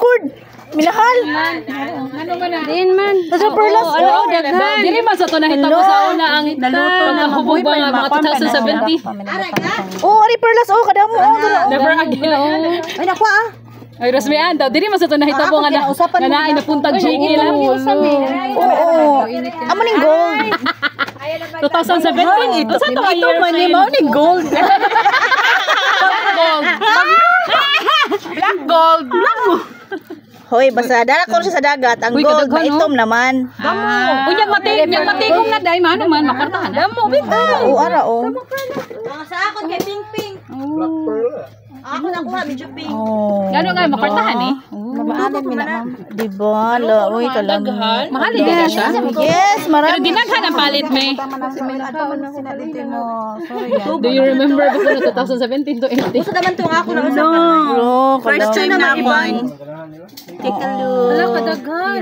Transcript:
record. Minahal. Ano man na? Din man. Sa perlas. Oo, daghan. Dili man sa to nakita ko sa una ang pagkahubog ba nga mga 2017. Oh, ari perlas. Oh, kadamo. Never again. Ay, naku ah. Ay, Rosmian daw. Dili man sa to nakita ko nga na inapuntag JK lang. Oo. Amo ning gold. 2017. Ito sa to ito man ni mo ning gold. Black gold. Hoy, basta dala ko sa dagat. Ang Uy, gold, kadaghan, maitom naman. Unyag matigong na day mano man makartahan. Damo bitaw. Oo, ara, oh. Sa akon kay Ping Ping. Ako nakuha medyo pink. Oh. Gano nga makartahan eh. Mabaanan mi na, ma'am. Diba? Uy, talaga. Mahal din na siya. Yes, Pero marami. dinaghan ang palit me. Do you remember before na 2017 to 18? Gusto naman tong ako na usapan. No. First time na ako. naman. Take a look. Wala kadaghan.